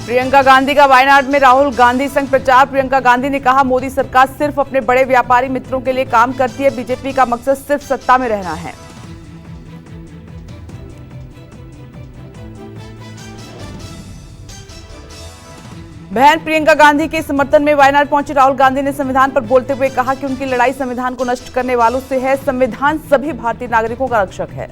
प्रियंका गांधी का वायनाड में राहुल गांधी संग प्रचार। प्रियंका गांधी ने कहा, मोदी सरकार सिर्फ अपने बड़े व्यापारी मित्रों के लिए काम करती है, बीजेपी का मकसद सिर्फ सत्ता में रहना है। बहन प्रियंका गांधी के समर्थन में वायनाड पहुंचे राहुल गांधी ने संविधान पर बोलते हुए कहा कि उनकी लड़ाई संविधान को नष्ट करने वालों से है। संविधान सभी भारतीय नागरिकों का रक्षक है।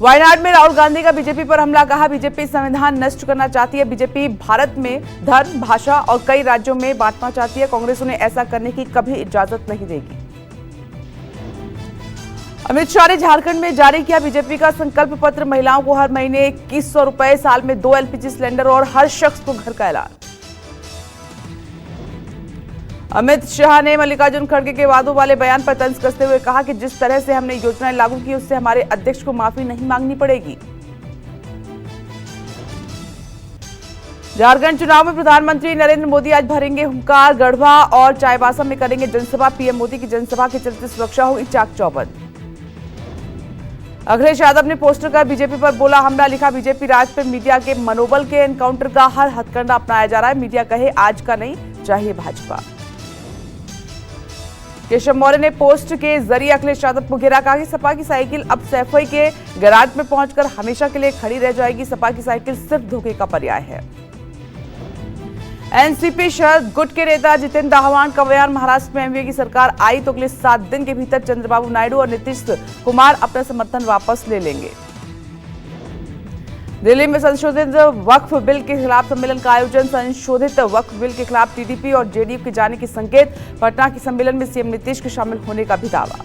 वायनाड में राहुल गांधी का बीजेपी पर हमला। कहा, बीजेपी संविधान नष्ट करना चाहती है। बीजेपी भारत में धर्म, भाषा और कई राज्यों में बांटना चाहती है। कांग्रेस उन्हें ऐसा करने की कभी इजाजत नहीं देगी। अमित शाह ने झारखंड में जारी किया बीजेपी का संकल्प पत्र। महिलाओं को हर महीने 2100 रुपए, साल में 2 एलपीजी सिलेंडर और हर शख्स को घर का ऐलान। अमित शाह ने मल्लिकार्जुन खड़गे के वादों वाले बयान पर तंज कसते हुए कहा कि जिस तरह से हमने योजनाएं लागू की, उससे हमारे अध्यक्ष को माफी नहीं मांगनी पड़ेगी। झारखंड चुनाव में प्रधानमंत्री नरेंद्र मोदी आज भरेंगे हुंकार। गढ़वा और चाईबासा में करेंगे जनसभा। पीएम मोदी की जनसभा के चलते सुरक्षा होगी चाक चौबंद। अखिलेश यादव ने पोस्टर कर बीजेपी पर बोला हमला। लिखा, बीजेपी राज पर मीडिया के मनोबल के एनकाउंटर का हर हथकंडा अपनाया जा रहा है। मीडिया कहे आज का नहीं, चाहिए भाजपा। केशव मौर्य ने पोस्ट के जरिए अखिलेश यादव को घेरा। कहा कि सपा की साइकिल अब सैफई के गैराज में पहुंचकर हमेशा के लिए खड़ी रह जाएगी। सपा की साइकिल सिर्फ धोखे का पर्याय है। एनसीपी शरद गुट के नेता जितेंद्र दाहवान का बयान। महाराष्ट्र में एमवीए की सरकार आई तो अगले 7 दिन के भीतर चंद्रबाबू नायडू और नीतीश कुमार अपना समर्थन वापस ले लेंगे। दिल्ली में संशोधित वक्फ बिल के खिलाफ सम्मेलन का आयोजन। संशोधित वक्फ बिल के खिलाफ टीडीपी और जेडीयू के जाने के संकेत। पटना के सम्मेलन में सीएम नीतीश के शामिल होने का भी दावा।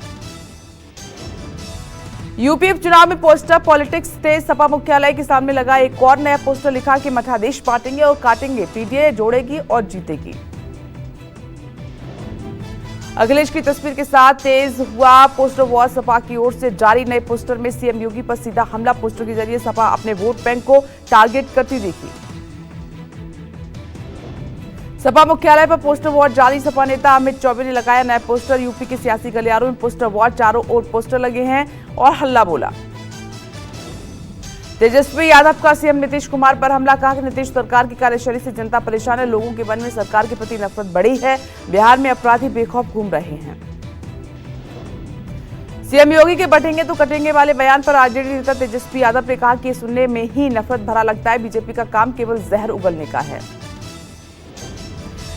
यूपी उपचुनाव में पोस्टर पॉलिटिक्स तेज। सपा मुख्यालय के सामने लगा एक और नया पोस्टर। लिखा कि मठाधीश बांटेंगे और काटेंगे, पीडीए जोड़ेगी और जीतेगी। अखिलेश की तस्वीर के साथ तेज हुआ पोस्टर वॉर। सपा की ओर से जारी नए पोस्टर में सीएम योगी पर सीधा हमला। पोस्टर के जरिए सपा अपने वोट बैंक को टारगेट करती दिखी। सपा मुख्यालय पर पोस्टर वॉर जारी। सपा नेता अमित चौबे ने लगाया नया पोस्टर। यूपी के सियासी गलियारों में पोस्टर वॉर, चारों ओर पोस्टर लगे हैं और हल्ला बोला। तेजस्वी यादव का सीएम नीतीश कुमार पर हमला। कहा कि नीतीश सरकार की कार्यशैली से जनता परेशान है। लोगों के मन में सरकार के प्रति नफरत बढ़ी है। बिहार में अपराधी बेखौफ घूम रहे हैं। सीएम योगी के बटेंगे तो कटेंगे वाले बयान पर आरजेडी नेता तेजस्वी यादव ने कहा कि ये सुनने में ही नफरत भरा लगता है। बीजेपी का काम केवल जहर उगलने का है।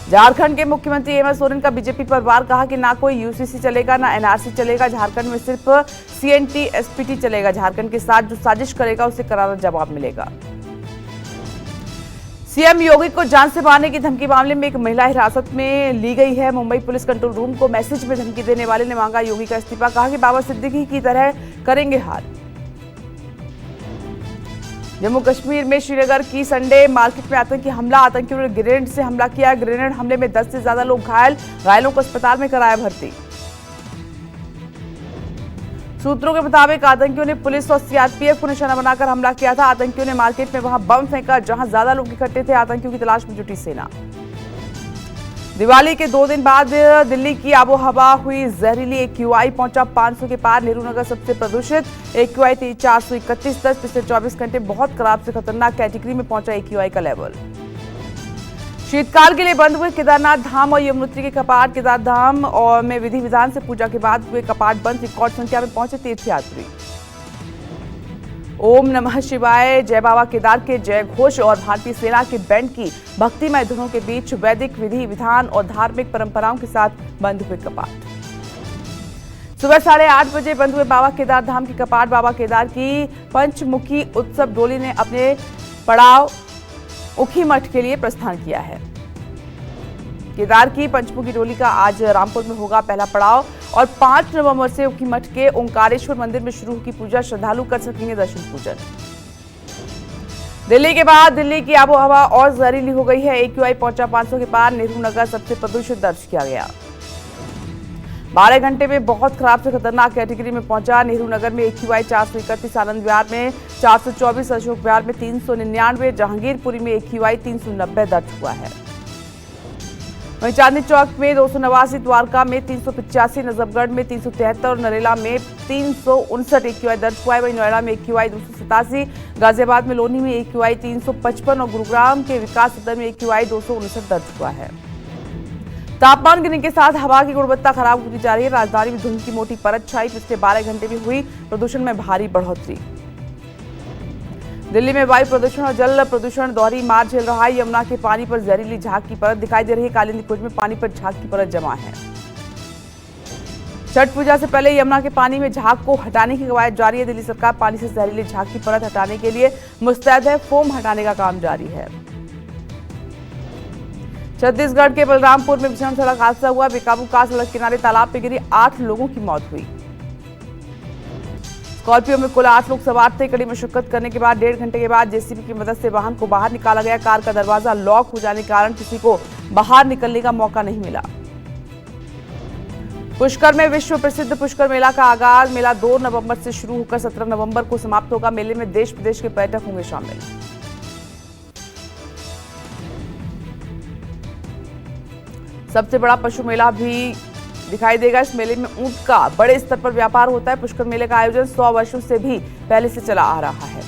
झारखंड के मुख्यमंत्री हेमंत सोरेन का बीजेपी पर वार। कहा कि ना कोई यूसीसी चलेगा, ना एनआरसी चलेगा। झारखंड में सिर्फ सीएनटी एसपीटी चलेगा। झारखंड के साथ जो साजिश करेगा उसे करारा जवाब मिलेगा। सीएम योगी को जान से मारने की धमकी मामले में एक महिला हिरासत में ली गई है। मुंबई पुलिस कंट्रोल रूम को मैसेज में धमकी देने वाले ने मांगा योगी का इस्तीफा। कहा कि बाबा सिद्दीकी की तरह करेंगे हार। जम्मू कश्मीर में श्रीनगर की संडे मार्केट में आतंकी हमला। आतंकियों ने ग्रेनेड से हमला किया। ग्रेनेड हमले में 10 से ज्यादा लोग घायल। घायलों को अस्पताल में कराया भर्ती। सूत्रों के मुताबिक आतंकियों ने पुलिस और सीआरपीएफ को निशाना बनाकर हमला किया था। आतंकियों ने मार्केट में वहां बम फेंका जहां ज्यादा लोग इकट्ठे थे। आतंकियों की तलाश में जुटी सेना। दिवाली के 2 दिन बाद दिल्ली की आबोहवा हुई जहरीली। एक्यूआई पहुंचा 500 के पार। नेहरू नगर सबसे प्रदूषित। एक्यूआई 431 पिछले 24 घंटे बहुत खराब से खतरनाक कैटेगरी में पहुंचा एक्यूआई का लेवल। शीतकाल के लिए बंद हुए केदारनाथ धाम और यमुनोत्री के कपाट। केदार धाम और में विधि विधान से पूजा के बाद हुए कपाट बंद। रिकॉर्ड संख्या में पहुंचे तीर्थयात्री। ओम नमः शिवाय, जय बाबा केदार के जय घोष और भारतीय सेना के बैंड की भक्तिमय धुनों के बीच वैदिक विधि विधान और धार्मिक परंपराओं के साथ बंद हुए कपाट। सुबह 8:30 बजे बंद हुए बाबा केदार धाम के कपाट। बाबा केदार की पंचमुखी उत्सव डोली ने अपने पड़ाव ऊखीमठ के लिए प्रस्थान किया है। केदार की पंचमुखी डोली का आज रामपुर में होगा पहला पड़ाव और 5 नवंबर से ऊखीमठ के ओंकारेश्वर मंदिर में शुरू होगी पूजा। श्रद्धालु कर सकेंगे दर्शन पूजन। दिल्ली के बाद दिल्ली की आबोहवा और जहरीली हो गई है। एक्यूआई पहुंचा 500 के पार। नेहरू नगर सबसे प्रदूषित दर्ज किया गया। 12 घंटे में बहुत खराब से खतरनाक कैटेगरी में पहुंचा। नेहरू नगर में एक्यूआई 431, आनंद विहार में 424, अशोक विहार में 399, जहांगीरपुरी में एक्यूआई 390 दर्ज हुआ है। वहीं चांदनी चौक में 289, द्वारका में 385, नजफगढ़ में 373 और नरेला में 359 AQI दर्ज हुआ है। वहीं नोएडा में AQI 287, गाजियाबाद में लोनी में AQI 355 और गुरुग्राम के विकास सदन में AQI 259 दर्ज हुआ है। तापमान गिरने के साथ हवा की गुणवत्ता खराब होती जा रही है। राजधानी में धुंध की मोटी परत छाई। पिछले 12 घंटे में हुई प्रदूषण में भारी बढ़ोतरी। दिल्ली में वायु प्रदूषण और जल प्रदूषण दोहरी मार झेल रहा है। यमुना के पानी पर जहरीली झाग की परत दिखाई दे रही है। कालिंदी कुंज में पानी पर झाग की परत जमा है। छठ पूजा से पहले यमुना के पानी में झाग को हटाने की कवायद जारी है। दिल्ली सरकार पानी से जहरीली झाग की परत हटाने के लिए मुस्तैद है। फोम हटाने का काम जारी है। छत्तीसगढ़ के बलरामपुर में भीषण सड़क हादसा हुआ। बेकाबू कार सड़क किनारे तालाब में गिरी, 8 लोगों की मौत हुई। स्कॉर्पियो में कुल 8 लोग सवार थे। कड़ी मशक्कत करने के बाद 1.5 घंटे के बाद जेसीबी की मदद से वाहन को बाहर निकाला गया। कार का दरवाजा लॉक हो जाने के कारण किसी को बाहर निकलने का मौका नहीं मिला। पुष्कर में विश्व प्रसिद्ध पुष्कर मेला का आगाज। मेला 2 नवंबर से शुरू होकर 17 नवंबर को समाप्त होगा। मेले में देश विदेश के पर्यटक होंगे शामिल। सबसे बड़ा पशु मेला भी दिखाई देगा। इस मेले में ऊंट का बड़े स्तर पर व्यापार होता है। पुष्कर मेले का आयोजन 100 वर्षों से भी पहले से चला आ रहा है।